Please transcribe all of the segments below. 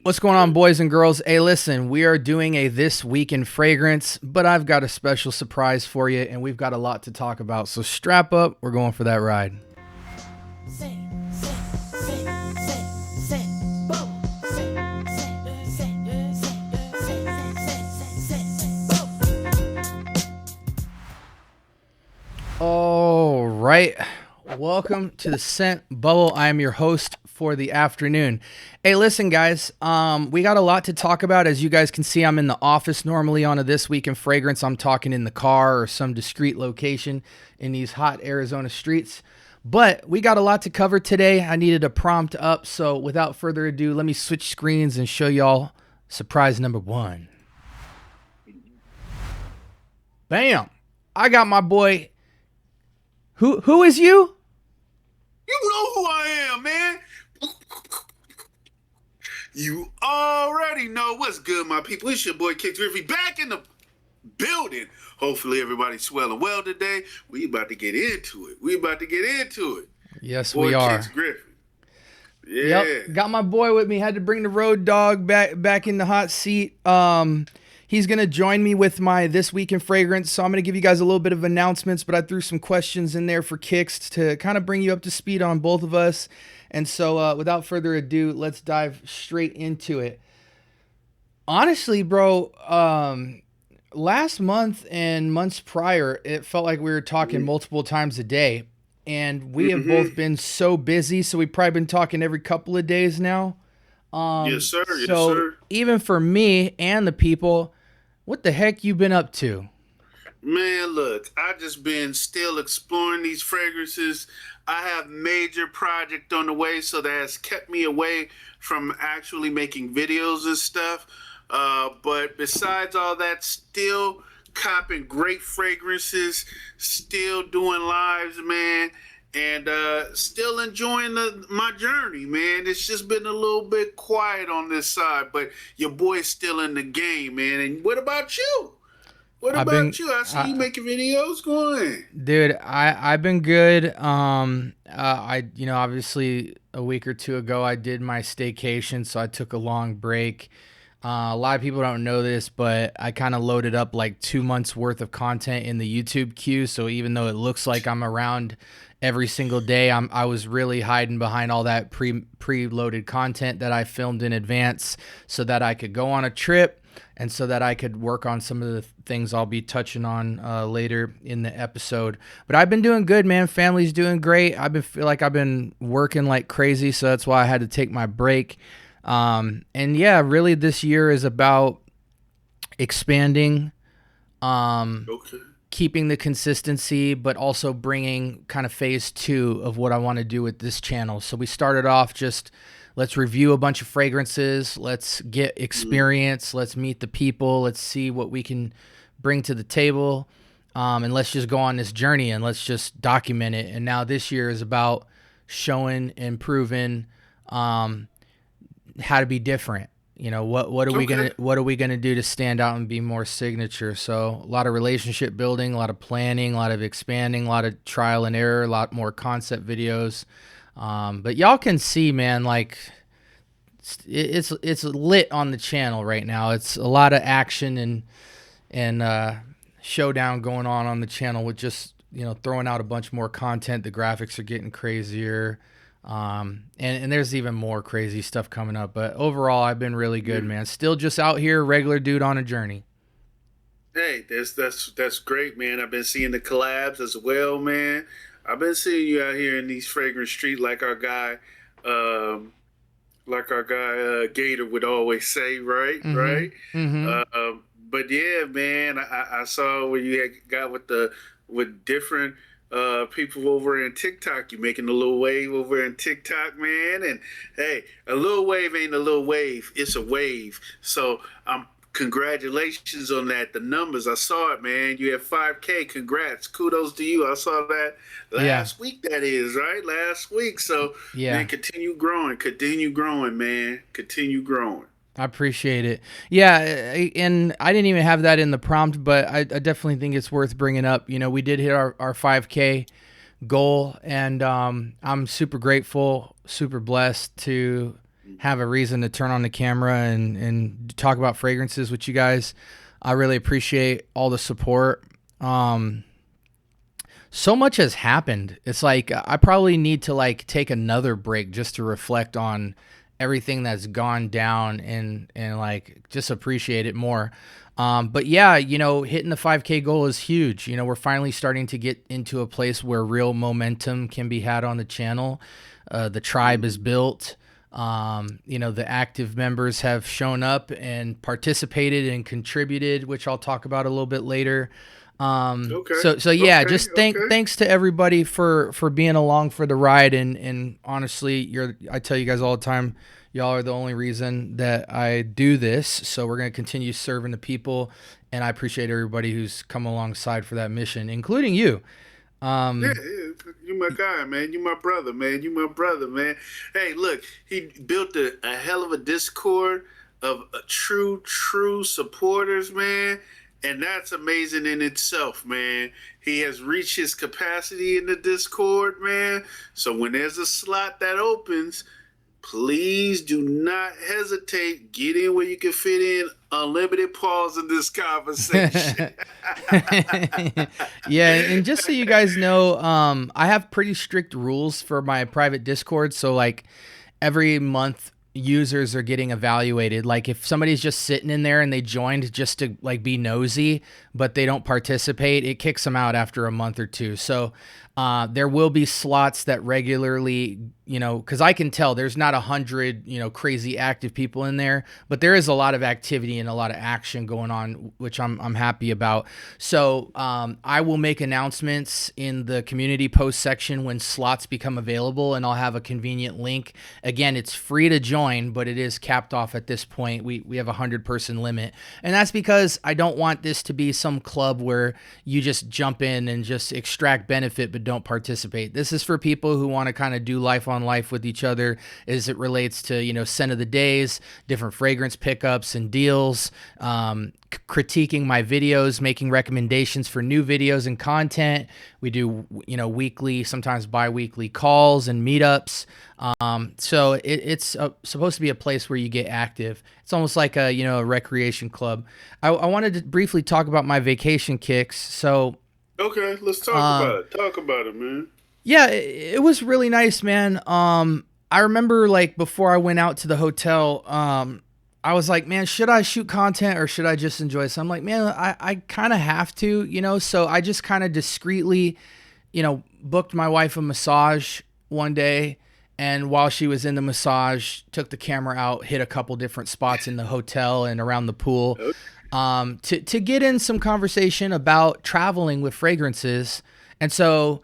What's going on, boys and girls? Hey, listen, we are doing a This Week in Fragrance, but I've got a special surprise for you, and we've got a lot to talk about. So strap up. We're going for that ride. All right. Welcome to the Scent Bubble. I am your host for the afternoon. Hey, listen, guys, we got a lot to talk about. As you guys can see, I'm in the office normally on a This Week in Fragrance. I'm talking in the car or some discreet location in these hot Arizona streets. But we got a lot to cover today. I needed a prompt up, so without further ado, let me switch screens and show y'all surprise number one. Bam! I got my boy. Who is you? You know who I am, man. You already know what's good, my people. It's your boy Kixz back in the building. Hopefully everybody's swelling well today. We about to get into it. Yes, boy, we are. Kixz Griffin. Yeah. Yep. Got my boy with me. Had to bring the road dog back in the hot seat. He's going to join me with my This Week in Fragrance. So I'm going to give you guys a little bit of announcements, but I threw some questions in there for Kixz to kind of bring you up to speed on both of us. And so without further ado, let's dive straight into it. Honestly, bro, last month and months prior, it felt like we were talking multiple times a day. And we have both been so busy, so we've probably been talking every couple of days now. Yes, sir. So even for me and the people, what the heck you been up to? Man, look, I just been still exploring these fragrances. I have major project on the way, so that has kept me away from actually making videos and stuff. But besides all that, still copping great fragrances, still doing lives, man, and still enjoying my journey, man. It's just been a little bit quiet on this side, but your boy's still in the game, man. And what about you? I see you making videos going. Dude, I've been good. Obviously a week or two ago I did my staycation, so I took a long break. A lot of people don't know this, but I kind of loaded up like 2 months worth of content in the YouTube queue. So even though it looks like I'm around every single day, I was really hiding behind all that preloaded content that I filmed in advance so that I could go on a trip and so that I could work on some of the things I'll be touching on later in the episode. But I've been doing good, man. Family's doing great. Feel like I've been working like crazy, so that's why I had to take my break. And yeah, really this year is about expanding, keeping the consistency, but also bringing kind of phase 2 of what I want to do with this channel. So we started off just, let's review a bunch of fragrances. Let's get experience. Let's meet the people. Let's see what we can bring to the table. And let's just go on this journey and let's just document it. And now this year is about showing and proving, how to be different. You know, what are we gonna do to stand out and be more signature? So a lot of relationship building, a lot of planning, a lot of expanding, a lot of trial and error, a lot more concept videos. But y'all can see, man, like it's lit on the channel right now. It's a lot of action and showdown going on the channel with just, you know, throwing out a bunch more content. The graphics are getting crazier. And there's even more crazy stuff coming up, but overall I've been really good, man. Still just out here, regular dude on a journey. Hey, that's great, man. I've been seeing the collabs as well, man. I've been seeing you out here in these fragrance streets, like our guy Gator would always say, right? Right. But yeah, man, I saw where you got with different people over in TikTok. You're making a little wave over in TikTok, man. And hey, a little wave ain't a little wave, it's a wave. So congratulations on that. The numbers, I saw it, man. You had 5K. Congrats. Kudos to you. I saw that last week, that is, right? Last week. So yeah, man, continue growing, man. Continue growing. I appreciate it. Yeah, and I didn't even have that in the prompt, but I definitely think it's worth bringing up. You know, we did hit our 5K goal, and I'm super grateful, super blessed to have a reason to turn on the camera and talk about fragrances with you guys. I really appreciate all the support. So much has happened. It's like I probably need to like take another break just to reflect on everything that's gone down and like just appreciate it more. But yeah, you know, hitting the 5K goal is huge. You know, we're finally starting to get into a place where real momentum can be had on the channel. The tribe is built. You know, the active members have shown up and participated and contributed, which I'll talk about a little bit later. So yeah, just thanks to everybody for being along for the ride. And honestly, I tell you guys all the time, y'all are the only reason that I do this. So we're going to continue serving the people. And I appreciate everybody who's come alongside for that mission, including you. Yeah, you my guy, man. You my brother, man. You my brother, man. Hey, look, he built a hell of a Discord of true supporters, man. And that's amazing in itself, man. He has reached his capacity in the Discord, man. So when there's a slot that opens, please do not hesitate. Get in where you can fit in. Unlimited pause in this conversation. Yeah, and just so you guys know, I have pretty strict rules for my private Discord. So like every month, users are getting evaluated. Like if somebody's just sitting in there and they joined just to like be nosy, but they don't participate, it kicks them out after a month or two. So there will be slots that regularly, you know, because I can tell there's not 100, you know, crazy active people in there, but there is a lot of activity and a lot of action going on, which I'm happy about. So I will make announcements in the community post section when slots become available, and I'll have a convenient link. Again, it's free to join, but it is capped off at this point. We have a 100-person limit, and that's because I don't want this to be some club where you just jump in and just extract benefit but don't participate. This is for people who want to kind of do life on life with each other as it relates to, you know, scent of the days, different fragrance pickups and deals, critiquing my videos, making recommendations for new videos and content. We do, you know, weekly, sometimes bi-weekly calls and meetups. So it's supposed to be a place where you get active. It's almost like a, you know, a recreation club. I wanted to briefly talk about my vacation Kixz. So okay, let's talk about it. Talk about it, man. Yeah, it was really nice, man. I remember like before I went out to the hotel, I was like, man, should I shoot content or should I just enjoy this? I'm like, man, I kind of have to, you know, so I just kind of discreetly, you know, booked my wife a massage one day. And while she was in the massage, took the camera out, hit a couple different spots in the hotel and around the pool, to get in some conversation about traveling with fragrances. And so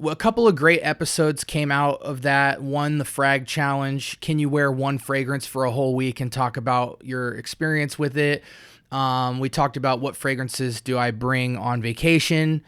a couple of great episodes came out of that. One, the Frag Challenge. Can you wear one fragrance for a whole week and talk about your experience with it? We talked about what fragrances do I bring on vacation.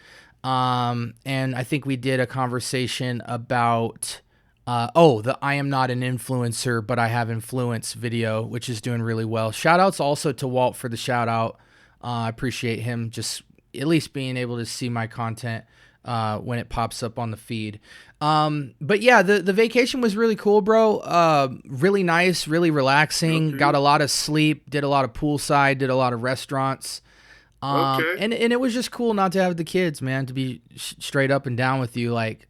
And I think we did a conversation about the I am not an influencer, but I have influence video, which is doing really well. Shout outs also to Walt for the shout out. I appreciate him just at least being able to see my content when it pops up on the feed. But yeah, the vacation was really cool, bro. Really nice, really relaxing. Got a lot of sleep, did a lot of poolside, did a lot of restaurants. And it was just cool not to have the kids, man, to be straight up and down with you. Like,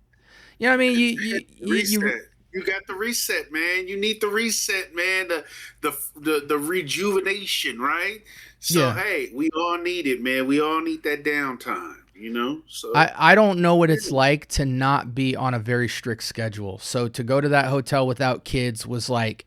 you know what I mean? You got the reset, man. You need the reset, man. The rejuvenation, right? So Yeah. hey, we all need it, man. We all need that downtime, you know? So I don't know what it's like to not be on a very strict schedule. So to go to that hotel without kids was like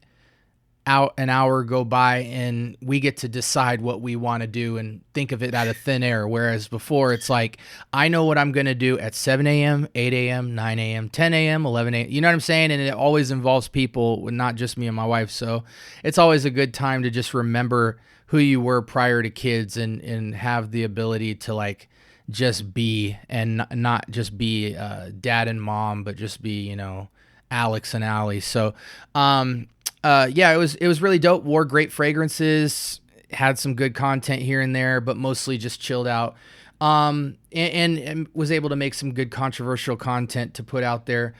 out an hour go by and we get to decide what we want to do and think of it out of thin air. Whereas before it's like, I know what I'm going to do at 7 a.m., 8 a.m., 9 a.m., 10 a.m., 11 a.m. You know what I'm saying? And it always involves people, not just me and my wife. So it's always a good time to just remember who you were prior to kids and have the ability to like just be, and not just be dad and mom, but just be, you know, Alex and Allie. So, yeah, it was really dope. Wore great fragrances, had some good content here and there, but mostly just chilled out. And was able to make some good controversial content to put out there.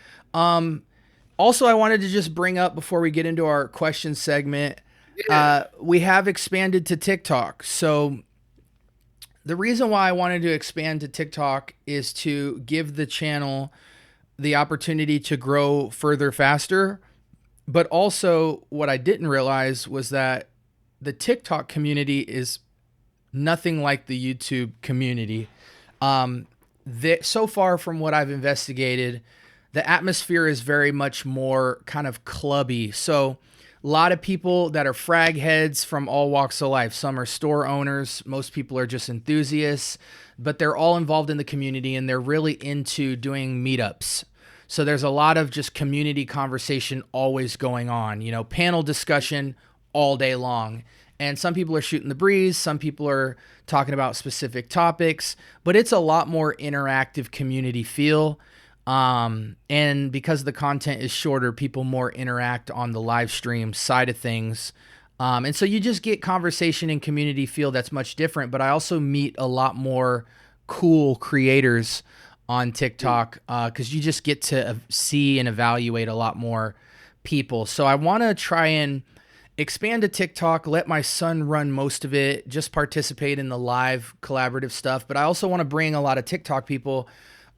Also, I wanted to just bring up before we get into our question segment, Yeah. we have expanded to TikTok. So the reason why I wanted to expand to TikTok is to give the channel the opportunity to grow further faster. But also, what I didn't realize was that the TikTok community is nothing like the YouTube community. So far, from what I've investigated, the atmosphere is very much more kind of clubby. So, a lot of people that are frag heads from all walks of life. Some are store owners, most people are just enthusiasts, but they're all involved in the community and they're really into doing meetups. So there's a lot of just community conversation always going on, you know, panel discussion all day long. And some people are shooting the breeze, some people are talking about specific topics, but it's a lot more interactive community feel. And because the content is shorter, people more interact on the live stream side of things. And so you just get conversation and community feel that's much different. But I also meet a lot more cool creators on TikTok because you just get to see and evaluate a lot more people. So I want to try and expand to TikTok, let my son run most of it, just participate in the live collaborative stuff. But I also want to bring a lot of TikTok people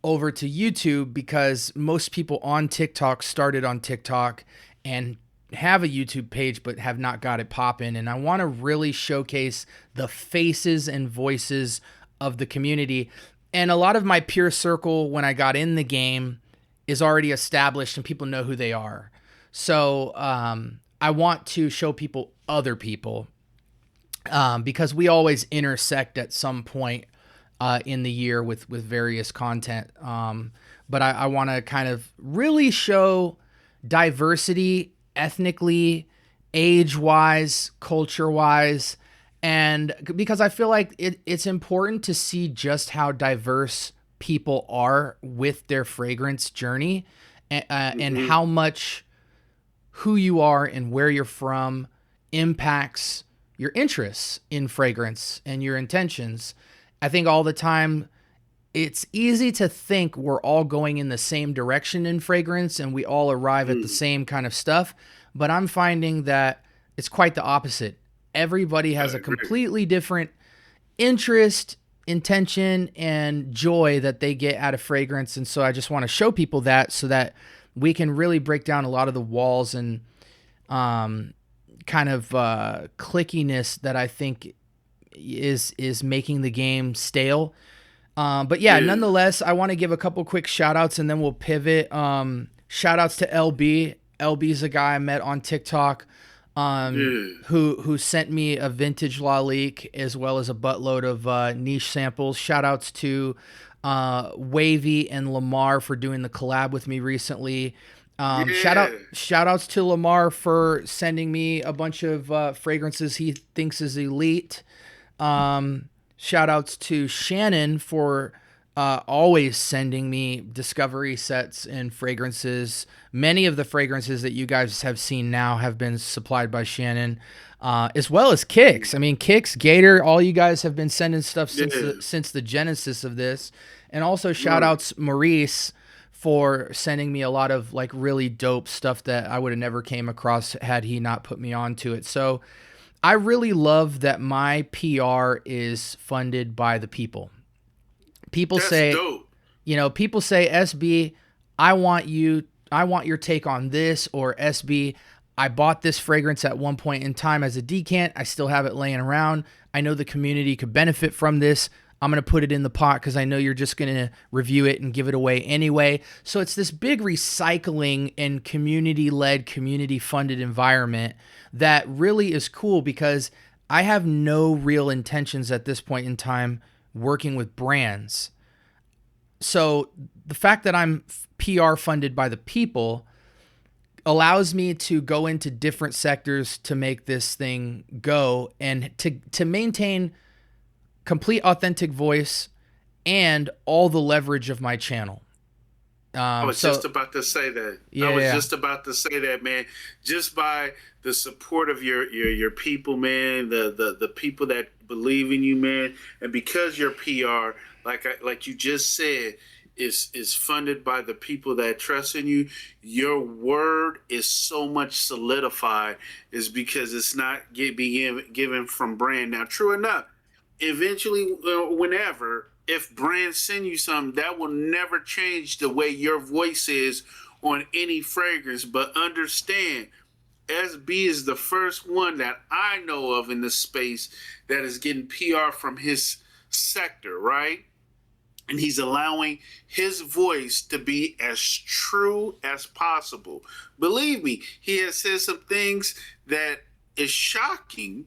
over to YouTube because most people on TikTok started on TikTok and have a YouTube page but have not got it popping. And I want to really showcase the faces and voices of the community. And a lot of my peer circle when I got in the game is already established and people know who they are. So I want to show people other people because we always intersect at some point in the year with various content. But I want to kind of really show diversity ethnically, age-wise, culture-wise, and because I feel like it's important to see just how diverse people are with their fragrance journey and how much who you are and where you're from impacts your interests in fragrance and your intentions. I think all the time it's easy to think we're all going in the same direction in fragrance and we all arrive at the same kind of stuff, but I'm finding that it's quite the opposite. Everybody has a completely different interest, intention, and joy that they get out of fragrance. And so I just want to show people that so that we can really break down a lot of the walls and kind of clickiness that I think is making the game stale. But yeah, nonetheless, I want to give a couple quick shout outs and then we'll pivot. Shout outs to LB. LB's a guy I met on TikTok who sent me a vintage Lalique as well as a buttload of niche samples. Shout outs to Wavy and Lamar for doing the collab with me recently. Shout outs to Lamar for sending me a bunch of fragrances he thinks is elite. Shout outs to Shannon for always sending me discovery sets and fragrances. Many of the fragrances that you guys have seen now have been supplied by Shannon, as well as Kixz. I mean, Kixz, Gator, all you guys have been sending stuff since the genesis of this. And also shout outs Maurice for sending me a lot of like really dope stuff that I would have never came across had he not put me onto it. So I really love that my PR is funded by the people. People say, you know, people say, SB, I want your take on this, or SB, I bought this fragrance at one point in time as a decant. I still have it laying around. I know the community could benefit from this. I'm going to put it in the pot because I know you're just going to review it and give it away anyway. So it's this big recycling and community-led, community-funded environment that really is cool because I have no real intentions at this point in time working with brands. So the fact that I'm PR funded by the people allows me to go into different sectors to make this thing go and to maintain complete authentic voice and all the leverage of my channel. I was just about to say that. Just about to say that, man. Just by the support of your people, man, the people that believe in you, man, and because your PR, like you just said, is funded by the people that trust in you, your word is so much solidified is because it's not being given from brand. Now, true enough, eventually, whenever, if brands send you something, that will never change the way your voice is on any fragrance. But understand, SB is the first one that I know of in the space that is getting PR from his sector, right? And he's allowing his voice to be as true as possible. Believe me, he has said some things that is shocking,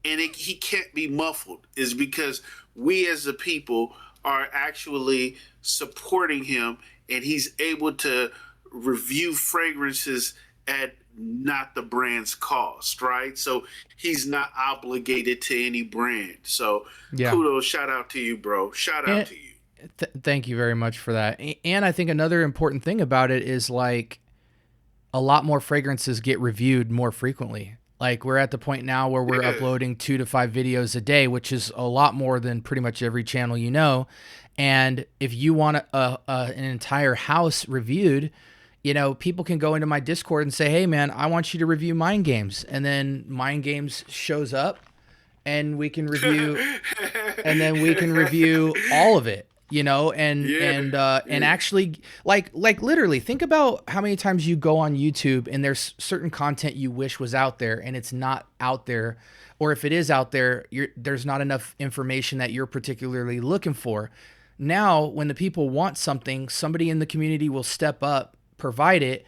and he can't be muffled. Is because we as a people are actually supporting him, and he's able to review fragrances at not the brand's cost, right? So he's not obligated to any brand. So Yeah. kudos, shout out to you, bro. Shout out And to you. thank you very much for that. And I think another important thing about it is like a lot more fragrances get reviewed more frequently. Like we're at the point now where we're Yeah. uploading 2 to 5 videos a day, which is a lot more than pretty much every channel you know. And if you want an entire house reviewed, you know, people can go into my Discord and say, "Hey, man, I want you to review Mind Games," and then Mind Games shows up, and we can review, and then we can review all of it. You know, Yeah. and actually, like literally, think about how many times you go on YouTube and there's certain content you wish was out there and it's not out there, or if it is out there, there's not enough information that you're particularly looking for. Now, when the people want something, somebody in the community will step up, provide it,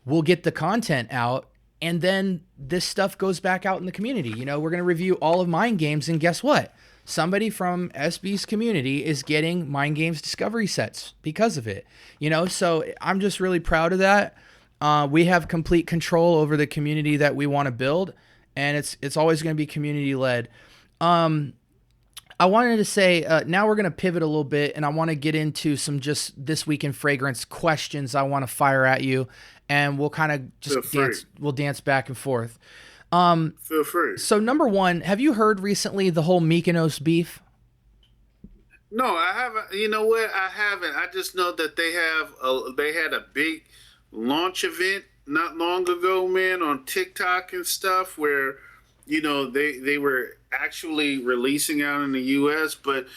we'll get the content out, and then this stuff goes back out in the community. You know, we're going to review all of Mind Games, and guess what? Somebody from SB's community is getting Mind Games discovery sets because of it. You know, so I'm just really proud of that. We have complete control over the community that we want to build, and it's always going to be community led. I wanted to say, now we're going to pivot a little bit, and I want to get into some just this week in fragrance questions I want to fire at you, and we'll kind of just dance back and forth. Feel free. So number one, have you heard recently the whole Mykonos beef? No, I haven't. You know what? I haven't. I just know that they had a big launch event not long ago, man, on TikTok and stuff, where they were actually releasing out in the U.S. But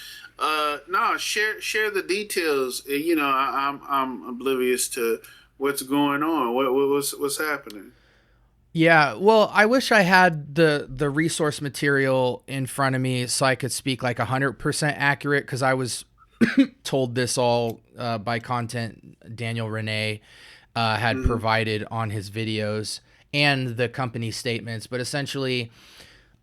no, share the details. I'm oblivious to what's going on. What's happening? Yeah, well, I wish I had the resource material in front of me so I could speak like 100% accurate, because I was told this all by content Daniel Renee had provided on his videos and the company statements. But essentially,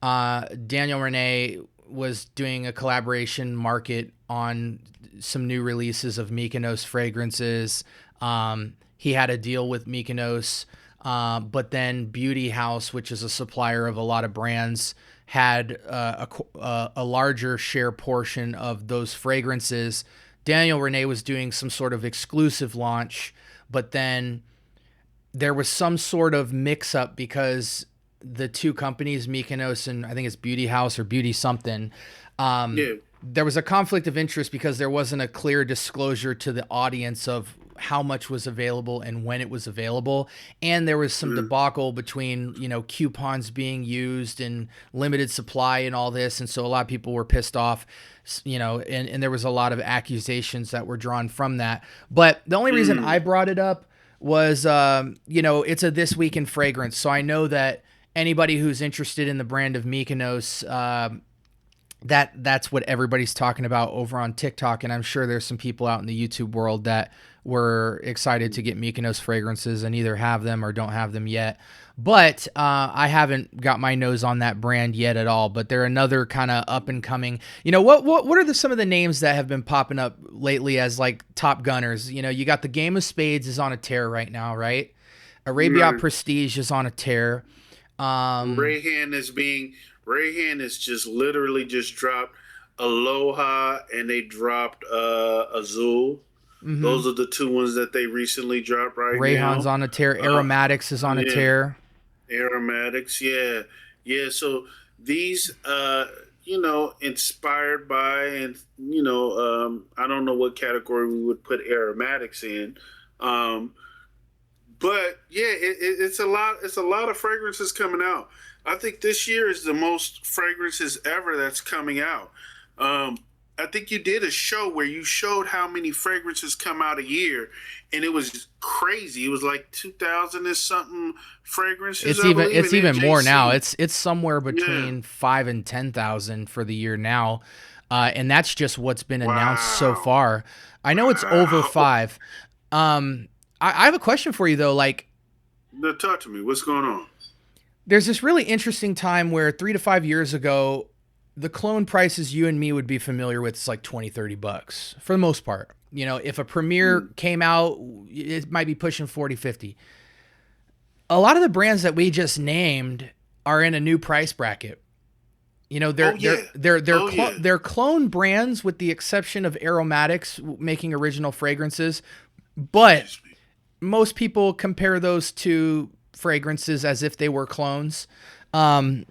Daniel Renee was doing a collaboration market on some new releases of Mykonos fragrances. He had a deal with Mykonos. But then Beauty House, which is a supplier of a lot of brands, had a larger share portion of those fragrances. Daniel Renee was doing some sort of exclusive launch, but then there was some sort of mix-up because the two companies, Mykonos and I think it's Beauty House or Beauty something, there was a conflict of interest because there wasn't a clear disclosure to the audience of how much was available and when it was available. And there was some debacle between, coupons being used and limited supply and all this. And so a lot of people were pissed off, and there was a lot of accusations that were drawn from that. But the only reason I brought it up was, it's a This Week in Fragrance. So I know that anybody who's interested in the brand of Mykonos, that's what everybody's talking about over on TikTok. And I'm sure there's some people out in the YouTube world that were excited to get Mykonos fragrances and either have them or don't have them yet. But I haven't got my nose on that brand yet at all. But they're another kind of up and coming. What are some of the names that have been popping up lately as like top gunners? You got the Game of Spades is on a tear right now, right? Arabia Prestige is on a tear. Rayhan has just literally just dropped Aloha, and they dropped Azul. Mm-hmm. Those are the two ones that they recently dropped now. Rayhan's on a tear. Aromatics is on a tear. Aromatics, yeah. So these, inspired by, and I don't know what category we would put aromatics in. Um, but yeah, it's a lot. It's a lot of fragrances coming out. I think this year is the most fragrances ever that's coming out. Um, I think you did a show where you showed how many fragrances come out a year, and it was crazy. It was like 2,000 and something fragrances, It's I even believe, it's in even more now. NJC. It's somewhere Yeah. between 5 and 10,000 for the year now, and that's just what's been announced so Wow. far. I know it's over Wow. five. Um, I have a question for you though. Like, Now talk to me. What's going on? there's this really interesting time where 3 to 5 years ago, the clone prices you and me would be familiar with is like 20, $30 for the most part. If a premiere Hmm. came out, it might be pushing 40, 50. A lot of the brands that we just named are in a new price bracket. Oh They're they're yeah. they're they're Oh clo- yeah. they're clone brands with the exception of Aromatics making original fragrances, but Excuse me. most people compare those two fragrances as if they were clones. Um,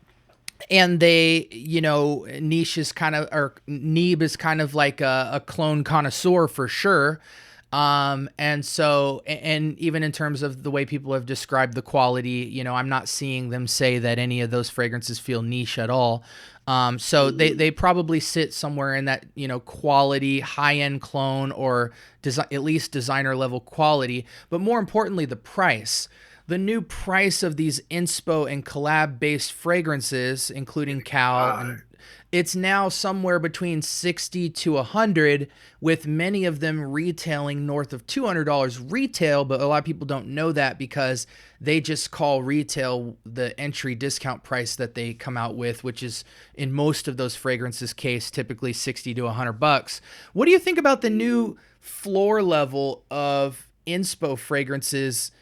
and niche is kind of, or Neeb is kind of like a clone connoisseur for sure. And so, and even in terms of the way people have described the quality, I'm not seeing them say that any of those fragrances feel niche at all. So Hmm. they probably sit somewhere in that, quality, high end clone or at least designer level quality. But more importantly, the price. The new price of these inspo and collab based fragrances, including Cal, God. and it's now somewhere between 60 to 100, with many of them retailing north of $200 retail. But a lot of people don't know that because they just call retail the entry discount price that they come out with, which is in most of those fragrances case typically 60 to 100 bucks. What do you think about the Hmm. new floor level of inspo fragrances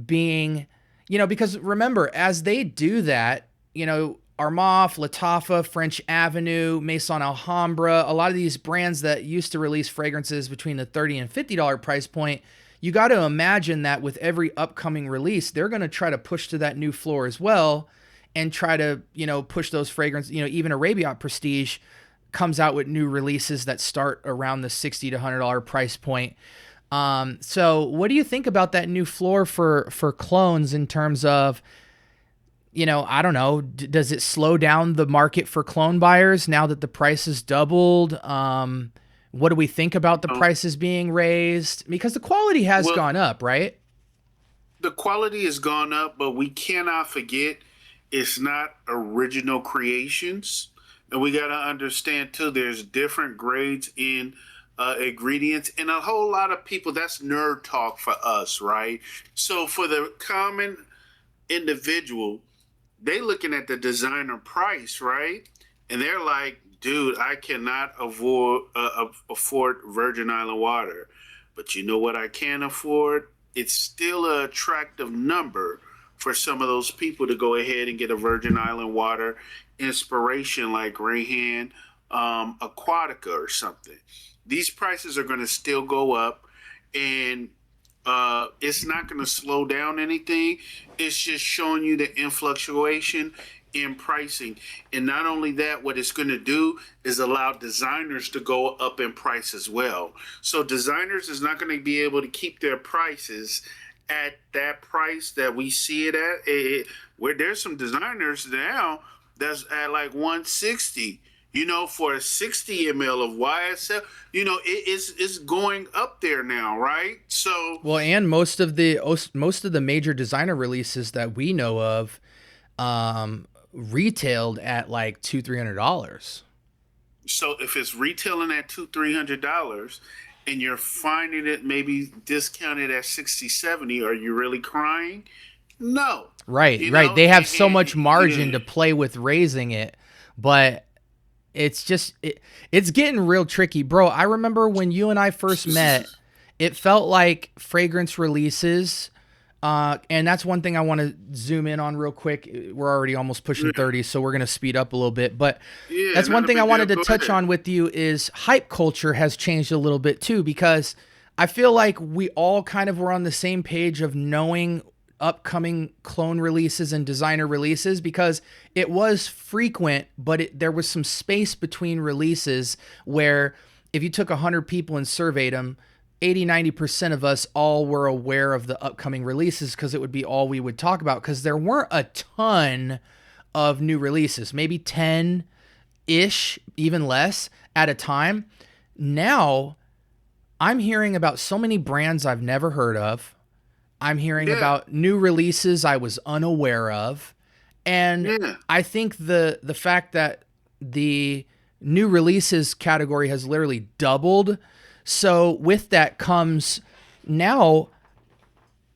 being, because remember, as they do that, Armaf, Latafa, French Avenue, Maison Alhambra, a lot of these brands that used to release fragrances between the $30 and $50 price point, you got to imagine that with every upcoming release, they're going to try to push to that new floor as well and try to, push those fragrances. Even Arabiat Prestige comes out with new releases that start around the $60 to $100 price point. So what do you think about that new floor for clones in terms of, I don't know, does it slow down the market for clone buyers now that the price has doubled? What do we think about the Um, prices being raised? Because the quality has well, gone up, right? the quality has gone up, but we cannot forget it's not original creations. And we got to understand too, there's different grades in ingredients, and a whole lot of people, that's nerd talk for us, right? So for the common individual, they looking at the designer price, right? And they're like, dude, I cannot afford Virgin Island water. But you know what I can afford? It's still an attractive number for some of those people to go ahead and get a Virgin Island water inspiration like Rayhan Aquatica or something. These prices are going to still go up, and it's not going to slow down anything. It's just showing you the influctuation in pricing. And not only that, what it's going to do is allow designers to go up in price as well. So designers is not going to be able to keep their prices at that price that we see it at. Where there's some designers now that's at like 160, for a 60 ml of YSL. It's going up there now, right? So Well, and most of the major designer releases that we know of, retailed at like $200-300. so if it's retailing at $200-300 and you're finding it maybe discounted at 60-70, are you really crying? No. Right, You right. know, They have and, so much margin yeah. to play with raising it, but it's getting real tricky, bro. I remember when you and I first met, it felt like fragrance releases, and that's one thing I want to zoom in on real quick. We're already almost pushing 30, so we're gonna speed up a little bit. But Yeah, that's one not a thing I big deal. wanted to Go touch ahead. on with you is hype culture has changed a little bit too, because I feel like we all kind of were on the same page of knowing upcoming clone releases and designer releases, because it was frequent, but there was some space between releases where if you took 100 people and surveyed them, 80-90% of us all were aware of the upcoming releases, because it would be all we would talk about, because there weren't a ton of new releases, maybe 10-ish, even less at a time. Now I'm hearing about so many brands I've never heard of. I'm hearing about new releases I was unaware of. And I think the fact that the new releases category has literally doubled. So with that comes now,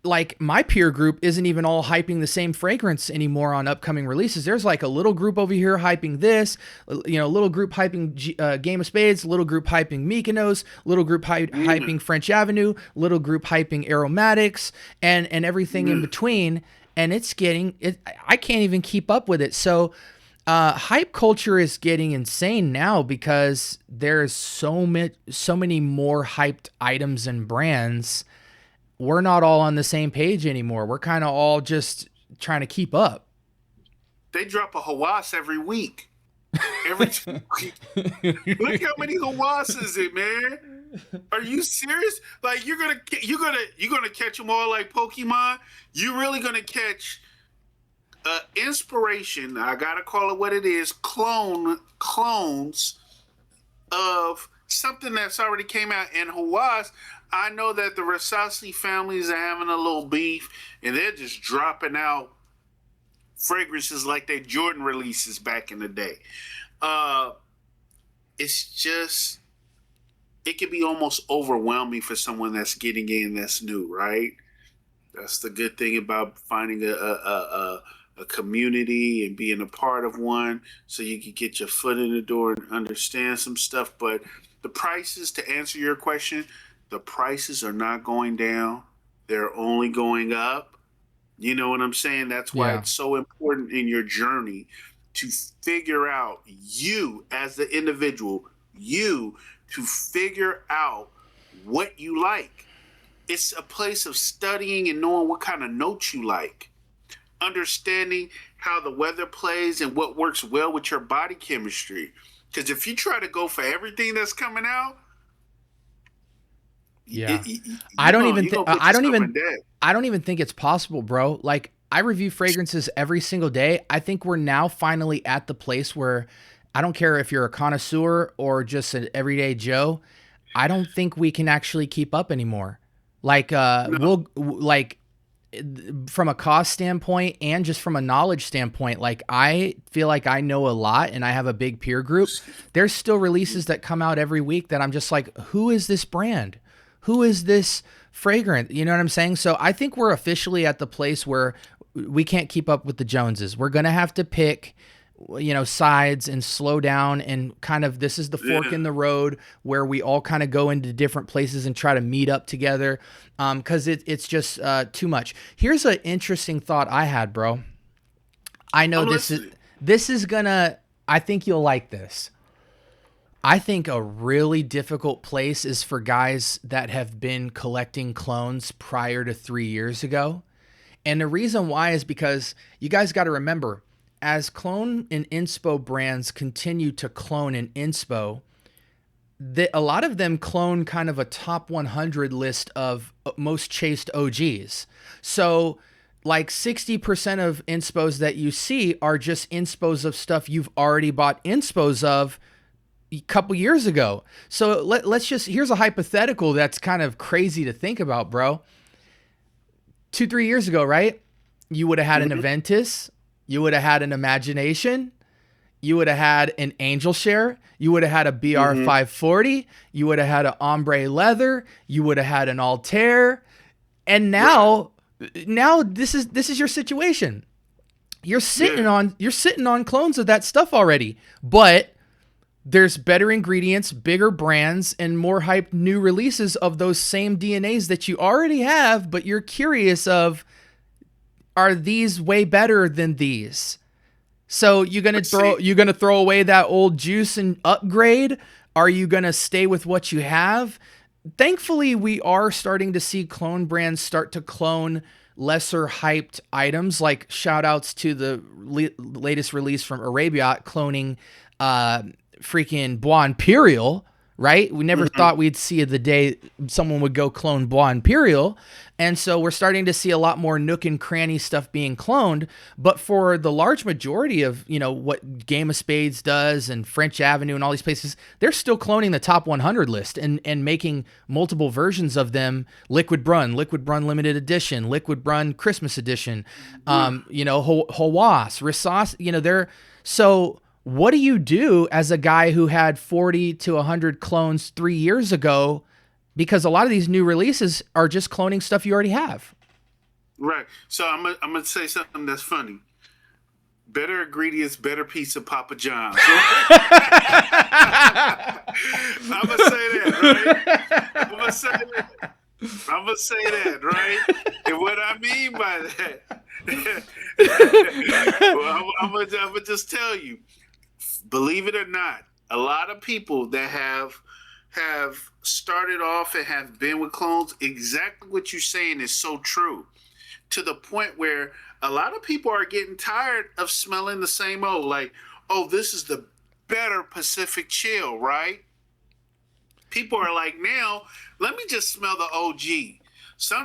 like, my peer group isn't even all hyping the same fragrance anymore on upcoming releases. There's like a little group over here hyping this, little group hyping Game of Spades, little group hyping Mykonos, little group hyping French Avenue, little group hyping Aromatics, and everything in between. And it's getting it. I can't even keep up with it. So hype culture is getting insane now, because there's so many more hyped items and brands. We're not all on the same page anymore. We're kind of all just trying to keep up. They drop a Hawass every week. Every week. Look how many Hawass is it, man? Are you serious? Like, you're gonna catch them all like Pokemon? You're really gonna catch inspiration? I gotta call it what it is. Clones of something that's already came out. And Hawass, I know that the Rasasi families are having a little beef, and they're just dropping out fragrances like they Jordan releases back in the day. It's just, it can be almost overwhelming for someone that's getting in that's new, right? That's the good thing about finding a community and being a part of one, so you can get your foot in the door and understand some stuff. But the prices, to answer your question, the prices are not going down. They're only going up. You know what I'm saying? That's why it's so important in your journey to figure out, you as the individual, to figure out what you like. It's a place of studying and knowing what kind of notes you like. Understanding how the weather plays and what works well with your body chemistry. Because if you try to go for everything that's coming out, I don't even think it's possible, bro. Like, I review fragrances every single day. I think we're now finally at the place where, I don't care if you're a connoisseur or just an everyday Joe, I don't think we can actually keep up anymore. Like, we'll like, from a cost standpoint and just from a knowledge standpoint, like, I feel like I know a lot and I have a big peer group. There's still releases that come out every week that I'm just like, who is this brand? Who is this fragrance? You know what I'm saying? So I think we're officially at the place where we can't keep up with the Joneses. We're going to have to pick, sides and slow down, and kind of, this is the fork in the road where we all kind of go into different places and try to meet up together. Cause it's just too much. Here's an interesting thought I had, bro. I know this is gonna, I think you'll like this. I think a really difficult place is for guys that have been collecting clones prior to 3 years ago. And the reason why is because you guys got to remember, as clone and inspo brands continue to clone and inspo, a lot of them clone kind of a top 100 list of most chased OGs. So like 60% of inspos that you see are just inspos of stuff you've already bought inspos of a couple years ago. So let's just, here's a hypothetical that's kind of crazy to think about, bro. 2-3 years ago, right? You would have had an Aventus, you would have had an Imagination, you would have had an Angel Share, you would have had a BR540, you would have had an Ombre Leather, you would have had an Altair, and now this is your situation. You're sitting on clones of that stuff already, but there's better ingredients, bigger brands, and more hyped new releases of those same DNAs that you already have, but you're curious of, are these way better than these? So you're gonna throw away that old juice and upgrade? Are you gonna stay with what you have? Thankfully, we are starting to see clone brands start to clone lesser hyped items, like shout outs to the latest release from Arabiot cloning freaking Bois Imperial, right? We never thought we'd see the day someone would go clone Bois Imperial. And so we're starting to see a lot more nook and cranny stuff being cloned. But for the large majority of, you know, what Game of Spades does and French Avenue and all these places, they're still cloning the top 100 list and making multiple versions of them. Liquid Brun Limited Edition, Liquid Brun Christmas Edition, you know, Hawass, Risas, you know, they're so. What do you do as a guy who had 40 to 100 clones 3 years ago? Because a lot of these new releases are just cloning stuff you already have. Right. So I'm gonna say something that's funny. Better ingredients, better pizza, Papa John's. I'm gonna say that, right? I'm gonna say that, right? And what I mean by that, well, I'm gonna just tell you. Believe it or not, a lot of people that have started off and have been with clones, exactly what you're saying is so true, to the point where a lot of people are getting tired of smelling the same old, like, oh, this is the better Pacific Chill, right? People are like, now, let me just smell the OG.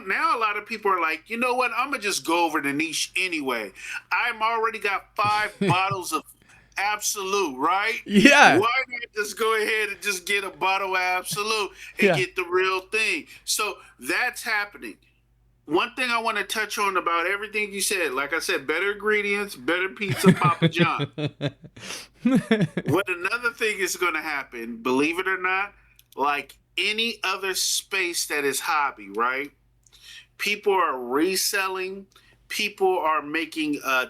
Now a lot of people are like, you know what, I'm going to just go over the niche anyway. I've already got 5 bottles of Absolute, right? Yeah. Why not just go ahead and just get a bottle of Absolute and get the real thing? So that's happening. One thing I want to touch on about everything you said, like I said, better ingredients, better pizza, Papa John. What another thing is going to happen, believe it or not, like any other space that is hobby, right? People are reselling. People are making a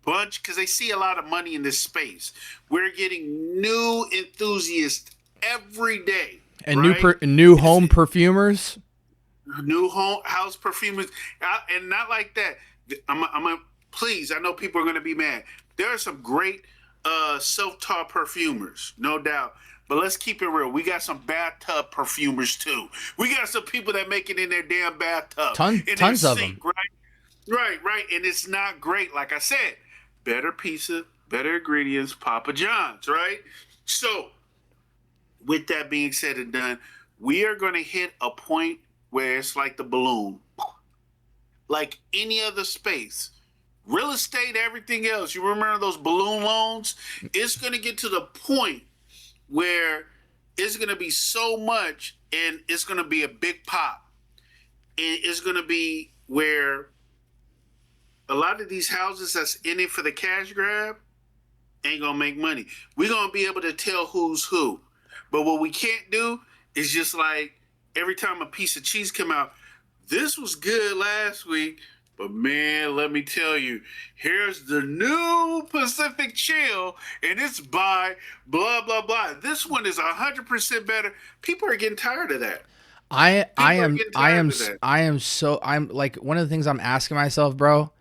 bunch because they see a lot of money in this space. We're getting new enthusiasts every day, and right? new home perfumers, new house perfumers, and not like that. Please, I know people are going to be mad. There are some great self-taught perfumers, no doubt. But let's keep it real. We got some bathtub perfumers too. We got some people that make it in their damn bathtub. Tons of them. Right. And it's not great. Like I said, better pizza, better ingredients, Papa John's, right? So, with that being said and done, we are going to hit a point where it's like the balloon. Like any other space. Real estate, everything else. You remember those balloon loans? It's going to get to the point where it's going to be so much and it's going to be a big pop. And it's going to be where a lot of these houses that's in it for the cash grab ain't going to make money. We're going to be able to tell who's who. But what we can't do is just like every time a piece of cheese come out, this was good last week, but man, let me tell you, here's the new Pacific Chill, and it's by blah, blah, blah. This one is 100% better. People are getting tired of that. I'm like, one of the things I'm asking myself, bro,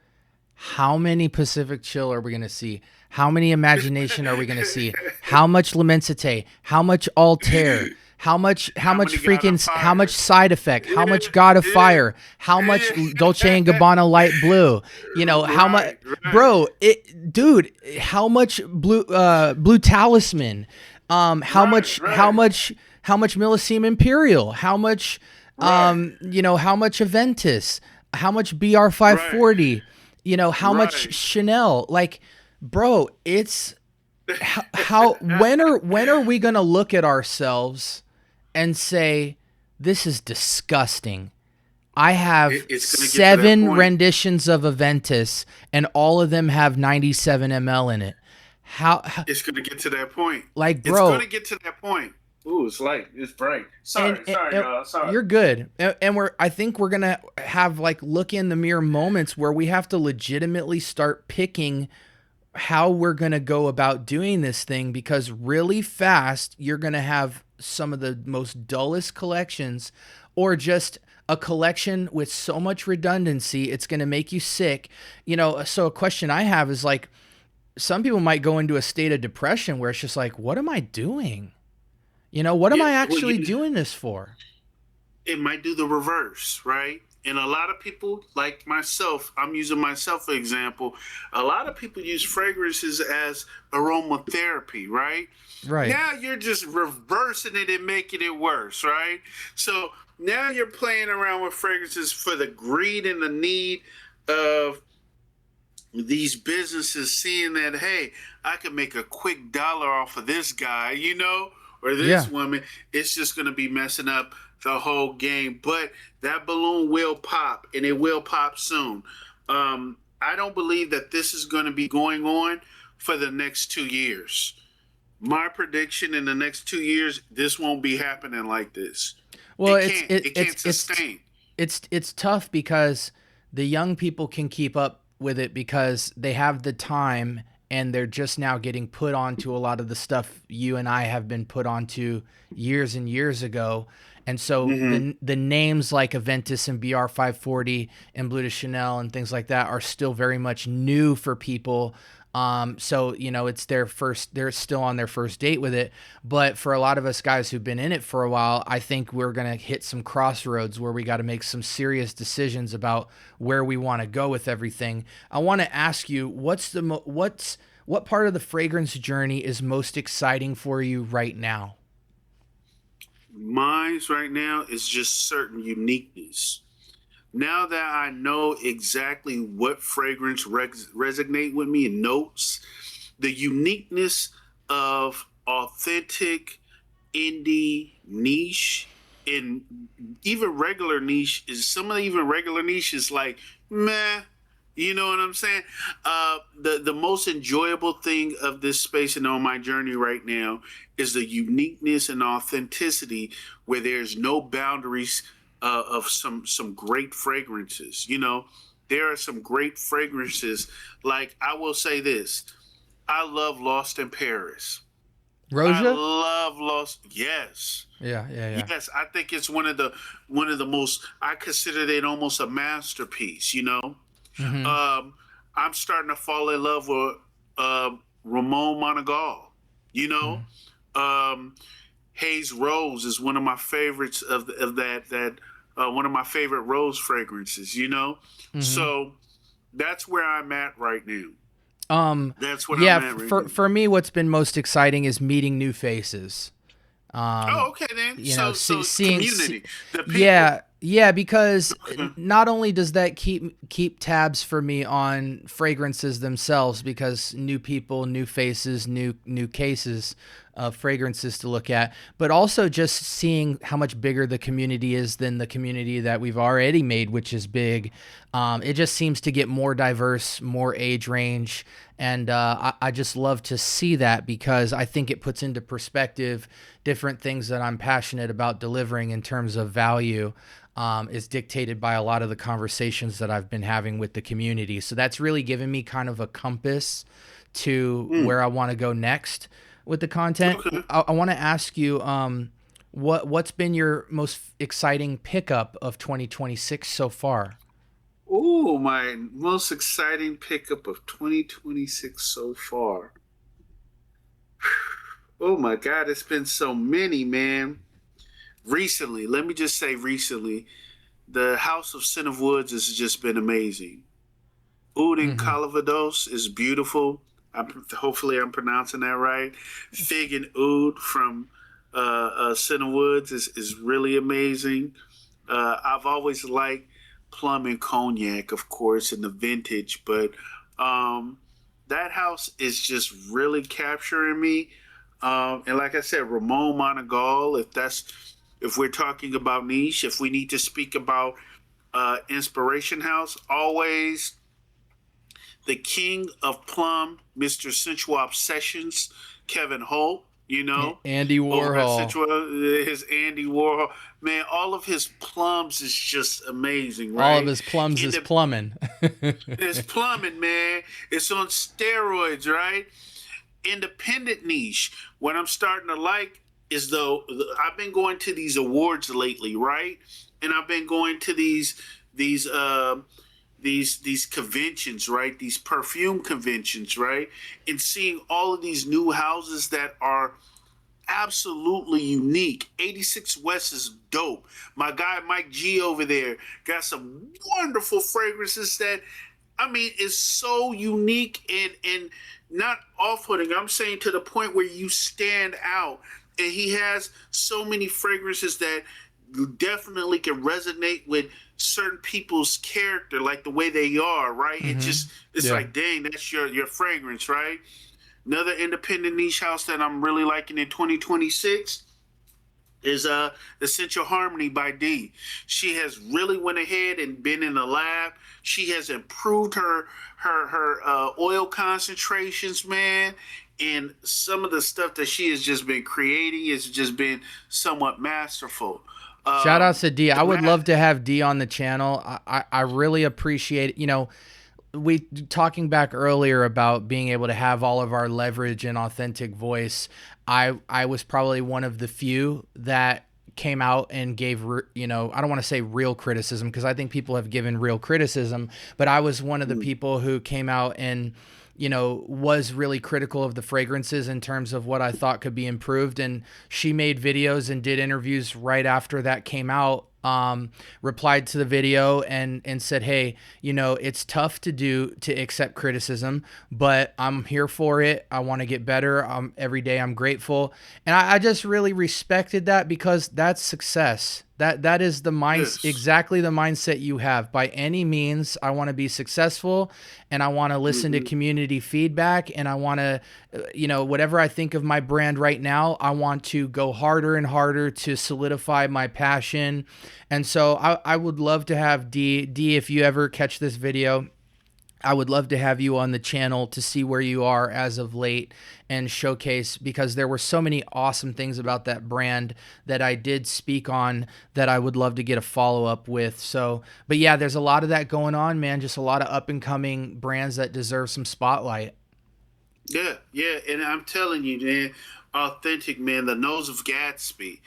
how many Pacific Chill are we going to see? How many Imagination are we going to see? How much Lamensite? How much Altair? How much Side Effect? How much God of Fire? How much Dolce & Gabbana Light Blue? You know, how much, bro, how much Blue Talisman? How much Millesime Imperial? How much, how much Aventus? How much BR540? You know, how much Chanel? Like, bro, it's when are we going to look at ourselves and say, this is disgusting? I have 7 renditions of Aventus, and all of them have 97 ml in it. How it's going to get to that point? Like, bro, it's going to get to that point. Ooh, it's light. It's bright. Sorry, y'all. Sorry. You're good. And I think we're going to have like look in the mirror moments where we have to legitimately start picking how we're going to go about doing this thing, because really fast you're going to have some of the most dullest collections, or just a collection with so much redundancy it's going to make you sick. You know, so a question I have is like, some people might go into a state of depression where it's just like, what am I doing? You know, what am I actually doing this for? It might do the reverse, right? And a lot of people, like myself, I'm using myself for example. A lot of people use fragrances as aromatherapy, right? Right. Now you're just reversing it and making it worse, right? So now you're playing around with fragrances for the greed and the need of these businesses, seeing that, hey, I can make a quick dollar off of this guy, or this Yeah. woman. It's just going to be messing up the whole game. But that balloon will pop, and it will pop soon. I don't believe that this is going to be going on for the next 2 years. My prediction, in the next 2 years, this won't be happening like this. Well, It can't. It can't sustain. it's tough because the young people can keep up with it because they have the time and they're just now getting put onto a lot of the stuff you and I have been put onto years and years ago. And so Mm-hmm. the names like Aventus and BR540 and Bleu de Chanel and things like that are still very much new for people. So, it's they're still on their first date with it. But for a lot of us guys who've been in it for a while, I think we're going to hit some crossroads where we got to make some serious decisions about where we want to go with everything. I want to ask you, what part of the fragrance journey is most exciting for you right now? Mine's right now is just certain uniqueness. Now that I know exactly what fragrance resonate with me in notes, the uniqueness of authentic indie niche, and even regular niche, is some of the even regular niche is like meh. You know what I'm saying? The most enjoyable thing of this space and on my journey right now is the uniqueness and authenticity, where there's no boundaries of some great fragrances. There are some great fragrances. Like, I will say this: I love Lost in Paris. I Roja? love Lost. Yes. Yeah, yeah, yeah. Yes, I think it's one of the most. I consider it almost a masterpiece. Mm-hmm. Um, I'm starting to fall in love with Ramon Monagal. You know, Mm-hmm. um, Haze Rose is one of my favorites of that one of my favorite rose fragrances. Mm-hmm. So that's where I'm at right now. Um, That's what yeah, I'm at right for now. for me, what's been most exciting is meeting new faces. Oh, Um, okay then. you know, So see, so seeing, community, the people. yeah, yeah, because Okay. not only does that keep tabs for me on fragrances themselves, because new people, new faces, new cases of fragrances to look at, but also just seeing how much bigger the community is than the community that we've already made, which is big. It just seems to get more diverse, more age range, and I just love to see that because I think it puts into perspective different things that I'm passionate about delivering in terms of value. Is dictated by a lot of the conversations that I've been having with the community. So that's really given me kind of a compass to Mm, where I want to go next with the content. okay. I want to ask you, what's been your most exciting pickup of 2026 so far? Oh, my most exciting pickup of 2026 so far. Oh my God, it's been so many, man. Recently, let me just say recently, the House of Sin of Woods has just been amazing. Oud in Mm-hmm. Calvados is beautiful. Hopefully, I'm pronouncing that right. Fig and Oud from Sin of Woods is really amazing. I've always liked plum and cognac, of course, in the vintage, but um, that house is just really capturing me. And like I said, Ramon Monagal, if we're talking about niche, if we need to speak about Inspiration House, always the king of plum, Mr. Sensual Obsessions, Kevin Holt, Andy over at Warhol. Sensual, his Andy Warhol. Man, all of his plums is just amazing, All of right? his plums In is the plumbing. It's plumbing, man. It's on steroids, right? Independent niche. What I'm starting to like is, though, I've been going to these awards lately, right? And I've been going to these these conventions, right? These perfume conventions, right? And seeing all of these new houses that are absolutely unique. 86 West is dope. My guy Mike G over there got some wonderful fragrances that, I mean, is so unique and not off-putting. I'm saying to the point where you stand out. And he has so many fragrances that definitely can resonate with certain people's character, like the way they are, right? It Mm-hmm. just it's Yeah. like, dang, that's your fragrance, right? Another independent niche house that I'm really liking in 2026 is Essential Harmony by D. She has really went ahead and been in the lab. She has improved her oil concentrations, man. And some of the stuff that she has just been creating has just been somewhat masterful. Shout outs to D. The I would math, love to have D on the channel. I really appreciate it. You know, we talking back earlier about being able to have all of our leverage and authentic voice. I was probably one of the few that came out and gave, you know, I don't want to say real criticism because I think people have given real criticism, but I was one of the people who came out and, you know, was really critical of the fragrances in terms of what I thought could be improved. And she made videos and did interviews right after that came out, replied to the video and said, hey, you know, it's tough to accept criticism, but I'm here for it. I want to get better. Every day I'm grateful. And I just really respected that because that's success. That is the mind, yes. exactly the mindset you have. By any means, I want to be successful, and I want to listen to Mm-hmm. community feedback, and I want to, you know, whatever I think of my brand right now, I want to go harder and harder to solidify my passion. And so I would love to have D, if you ever catch this video, I would love to have you on the channel to see where you are as of late and showcase, because there were so many awesome things about that brand that I did speak on that I would love to get a follow up with. So, but yeah, there's a lot of that going on, man. Just a lot of up and coming brands that deserve some spotlight. Yeah, yeah, and I'm telling you, man, authentic, man. The Nose of Gatsby,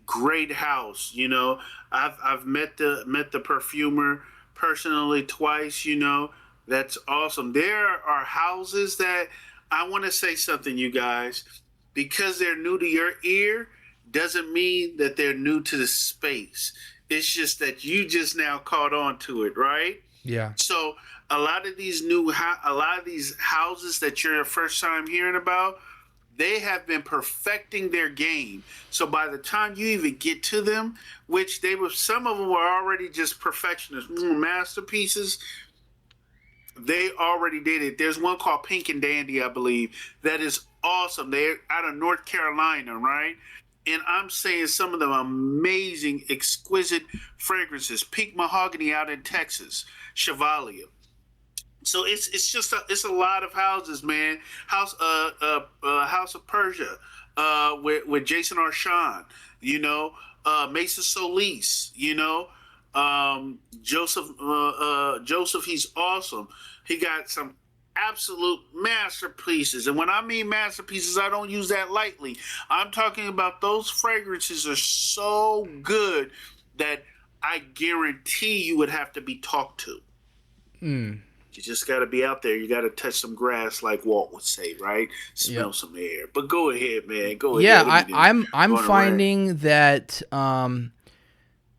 great house. You know, I've met the perfumer personally twice. You know, that's awesome. There are houses that I want to say something, you guys, because they're new to your ear doesn't mean that they're new to the space. It's just that you just now caught on to it, right? Yeah. So a lot of these houses that you're first time hearing about, they have been perfecting their game. So by the time you even get to them, which they were, some of them were already just perfectionists, masterpieces. They already did it. There's one called Pink and Dandy, I believe, that is awesome. They're out of North Carolina, right? And I'm saying some of them amazing, exquisite fragrances. Pink Mahogany out in Texas, Chevalier. So it's just it's a lot of houses, man. House of Persia, with Jason Arshon, you know, Mesa Solis, you know, Joseph. He's awesome. He got some absolute masterpieces, and when I mean masterpieces, I don't use that lightly. I'm talking about those fragrances are so good that I guarantee you would have to be talked to. Mm. You just got to be out there. You got to touch some grass, like Walt would say, right? Yep. Smell some air. But go ahead, man. Go Yeah, ahead. What are you doing? I'm Going around. finding that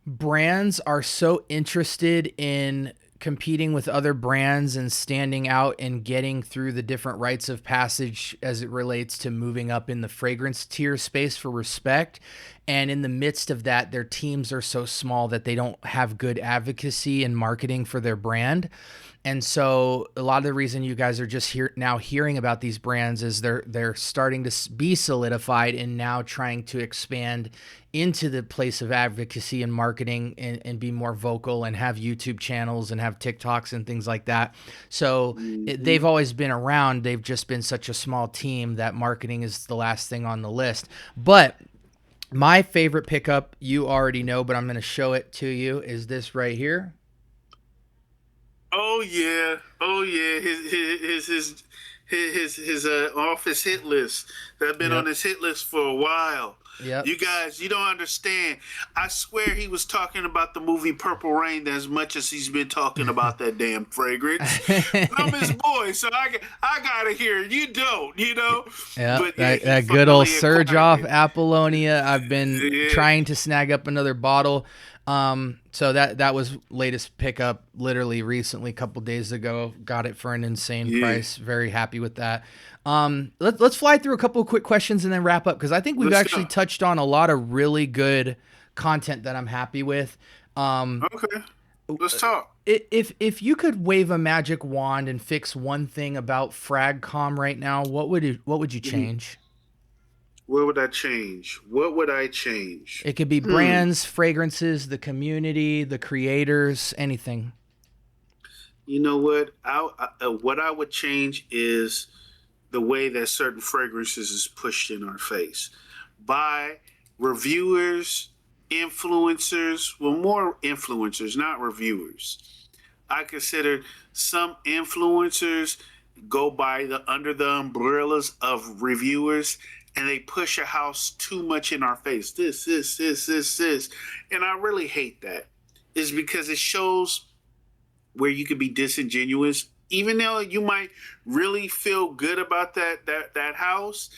brands are so interested in competing with other brands and standing out and getting through the different rites of passage as it relates to moving up in the fragrance tier space for respect. And in the midst of that, their teams are so small that they don't have good advocacy and marketing for their brand. And so a lot of the reason you guys are just here now hearing about these brands is they're starting to be solidified and now trying to expand into the place of advocacy and marketing and be more vocal and have YouTube channels and have TikToks and things like that. So Mm-hmm. they've always been around. They've just been such a small team that marketing is the last thing on the list. But my favorite pickup, you already know, but I'm going to show it to you, is this right here. Oh yeah. Oh yeah. his office hit list that have been on Yep. his hit list for a while. Yep. You guys, you don't understand. I swear he was talking about the movie Purple Rain as much as he's been talking about that damn fragrance. I'm his boy, so I gotta hear it. You don't, you know. Yeah, But yeah, that he good old finally surge acquired off it. Apollonia. I've been Yeah. trying to snag up another bottle. So that was latest pickup literally recently, a couple days ago. Got it for an insane Yeah. price. Very happy with that. Let's fly through a couple of quick questions and then wrap up because I think we've Let's actually go. touched on a lot of really good content that I'm happy with. Okay, let's talk. If you could wave a magic wand and fix one thing about Fragcom right now, what would you change? What would I change? What would I change? It could be brands, fragrances, the community, the creators, anything. You know what? What I would change is the way that certain fragrances is pushed in our face by reviewers, influencers. Well, more influencers, not reviewers. I consider some influencers go by the under the umbrellas of reviewers and they push a house too much in our face. This. And I really hate that. Is because it shows where you could be disingenuous, even though you might really feel good about that house.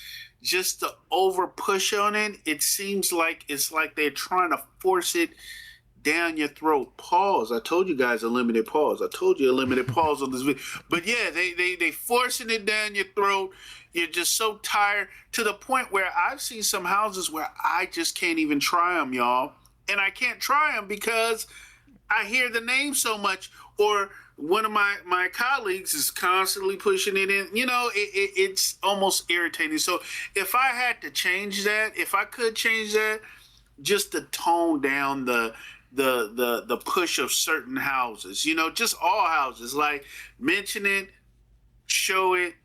Just to over push on it, it seems like it's like they're trying to force it down your throat. Pause. I told you guys a limited pause. I told you a limited pause on this video. But yeah, they forcing it down your throat. You're just so tired to the point where I've seen some houses where I just can't even try them, y'all. And I can't try them because I hear the name so much, or one of my colleagues is constantly pushing it in. You know, it's almost irritating. So if I had to change that, if I could change that, just to tone down the push of certain houses, you know, just all houses, like mention it, show it,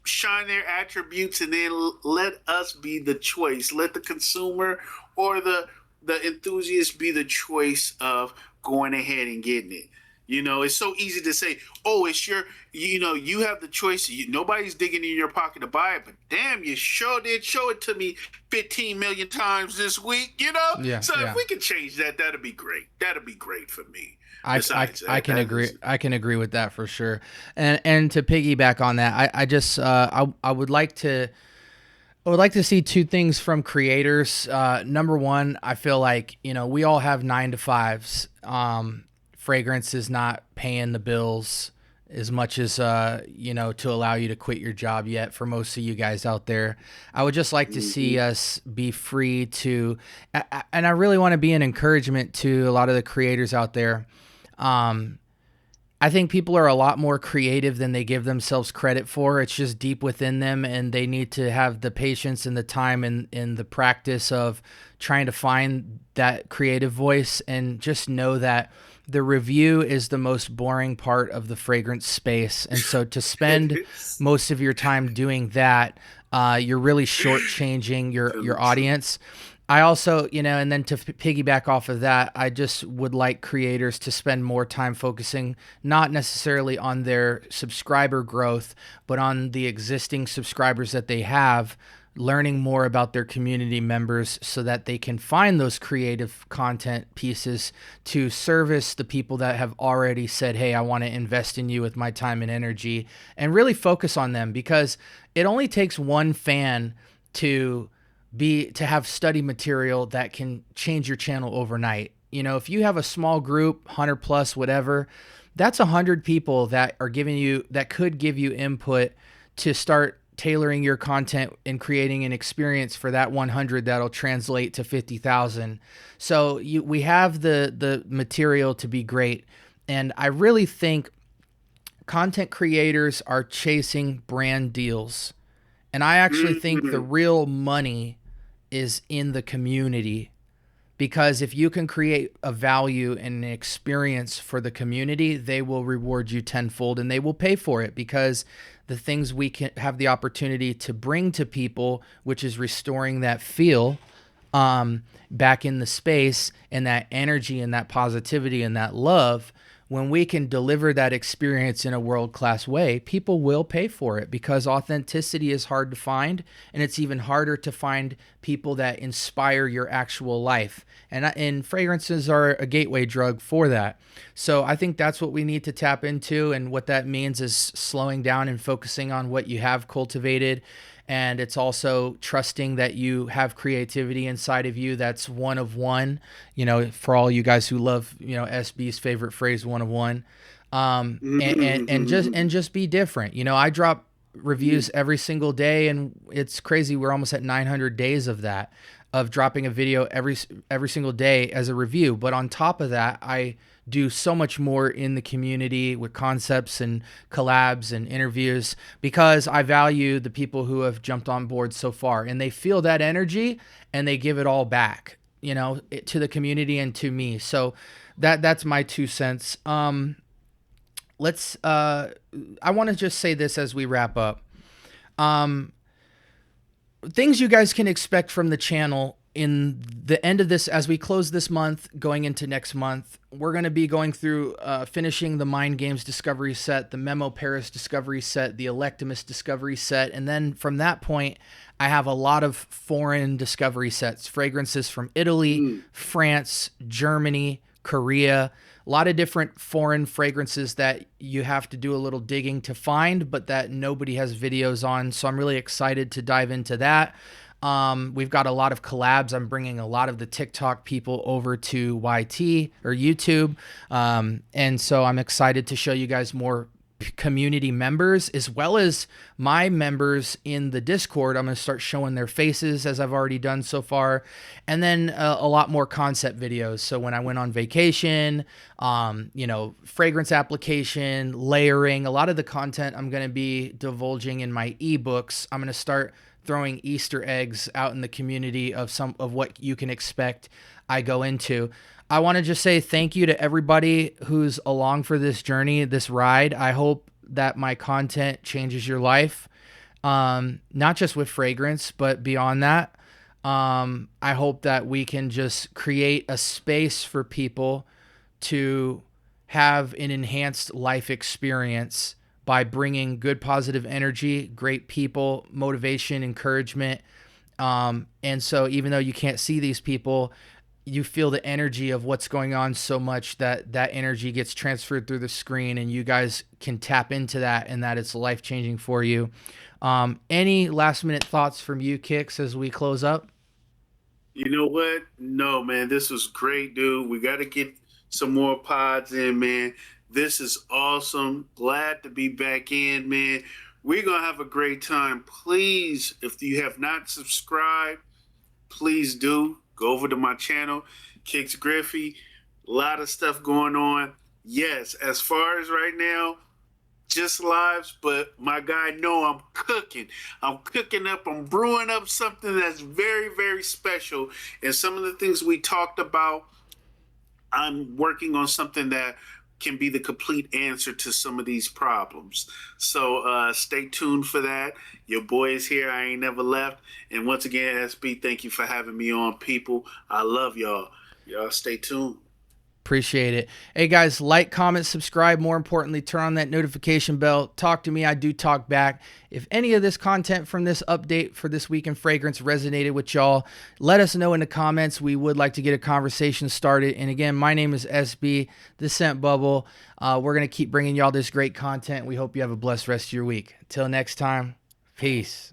shine their attributes, and then let us be the choice. Let the consumer or the enthusiast be the choice of going ahead and getting it. You know, it's so easy to say, oh, it's your, you know, you have the choice. Nobody's digging in your pocket to buy it, but damn, you sure did show it to me 15 million times this week, you know? Yeah, So yeah. if we could change that, that'd be great. That'd be great for me. I can agree. I can agree with that for sure. And to piggyback on that, I just I would like to. I would like to see two things from creators. Number one, I feel like, you know, we all have 9 to 5s. Fragrance is not paying the bills as much as, you know, to allow you to quit your job yet for most of you guys out there. I would just like to see us be free to, and I really want to be an encouragement to a lot of the creators out there. I think people are a lot more creative than they give themselves credit for. It's just deep within them, and they need to have the patience and the time and the practice of trying to find that creative voice, and just know that the review is the most boring part of the fragrance space. And so to spend most of your time doing that, you're really shortchanging your audience. I also, you know, and then to piggyback off of that, I just would like creators to spend more time focusing not necessarily on their subscriber growth, but on the existing subscribers that they have, learning more about their community members so that they can find those creative content pieces to service the people that have already said, hey, I want to invest in you with my time and energy, and really focus on them, because it only takes one fan to have study material that can change your channel overnight. You know, if you have a small group, 100 plus, whatever, that's 100 people that are giving you, that could give you input to start tailoring your content and creating an experience for that 100 that'll translate to 50,000. So we have the material to be great. And I really think content creators are chasing brand deals. And I actually think the real money is in the community, because if you can create a value and an experience for the community, they will reward you tenfold, and they will pay for it, because the things we can have the opportunity to bring to people, which is restoring that feel back in the space, and that energy and that positivity and that love, when we can deliver that experience in a world-class way, people will pay for it, because authenticity is hard to find, and it's even harder to find people that inspire your actual life. And fragrances are a gateway drug for that. So I think that's what we need to tap into, and what that means is slowing down and focusing on what you have cultivated. And it's also trusting that you have creativity inside of you that's one of one, for all you guys who love, SB's favorite phrase, one of one. And just be different. I drop reviews every single day, and it's crazy. We're almost at 900 days of that, of dropping a video every single day as a review. But on top of that, I do so much more in the community with concepts and collabs and interviews, because I value the people who have jumped on board so far, and they feel that energy and they give it all back, to the community and to me. So that's my 2 cents. I want to just say this as we wrap up. Things you guys can expect from the channel in the end of this, as we close this month, going into next month. We're going to be going through finishing the Mind Games Discovery Set, the Memo Paris Discovery Set, the Electimus Discovery Set, and then from that point, I have a lot of foreign discovery sets, fragrances from Italy, France, Germany, Korea, a lot of different foreign fragrances that you have to do a little digging to find, but that nobody has videos on. So I'm really excited to dive into that. We've got a lot of collabs. I'm bringing a lot of the TikTok people over to YT or YouTube. And so I'm excited to show you guys more community members, as well as my members in the Discord. I'm going to start showing their faces, as I've already done so far. And then a lot more concept videos. So when I went on vacation, fragrance application, layering, a lot of the content I'm going to be divulging in my ebooks. I'm going to start throwing Easter eggs out in the community of some of what you can expect I go into. I want to just say thank you to everybody who's along for this journey, this ride. I hope that my content changes your life, not just with fragrance, but beyond that. I hope that we can just create a space for people to have an enhanced life experience by bringing good, positive energy, great people, motivation, encouragement. And so even though you can't see these people, you feel the energy of what's going on so much that that energy gets transferred through the screen, and you guys can tap into that, and that it's life-changing for you. Any last-minute thoughts from you, Kixz, as we close up? You know what? No, man, this was great, dude. We got to get some more pods in, man. This is awesome. Glad to be back in, man. We're going to have a great time. Please, if you have not subscribed, please do. Go over to my channel, Kixz Griffey. A lot of stuff going on. Yes, as far as right now, just lives, but my guy know I'm cooking. I'm cooking up, I'm brewing up something that's very, very special. And some of the things we talked about, I'm working on something that can be the complete answer to some of these problems. So stay tuned for that. Your boy is here. I ain't never left. And once again, SB, thank you for having me on, people. I love y'all. Y'all stay tuned. Appreciate it. Hey guys, like, comment, subscribe. More importantly, turn on that notification bell. Talk to me. I do talk back. If any of this content from this update for this week in fragrance resonated with y'all, let us know in the comments. We would like to get a conversation started. And again, my name is SB, the Scent Bubble. We're going to keep bringing y'all this great content. We hope you have a blessed rest of your week. Until next time, peace.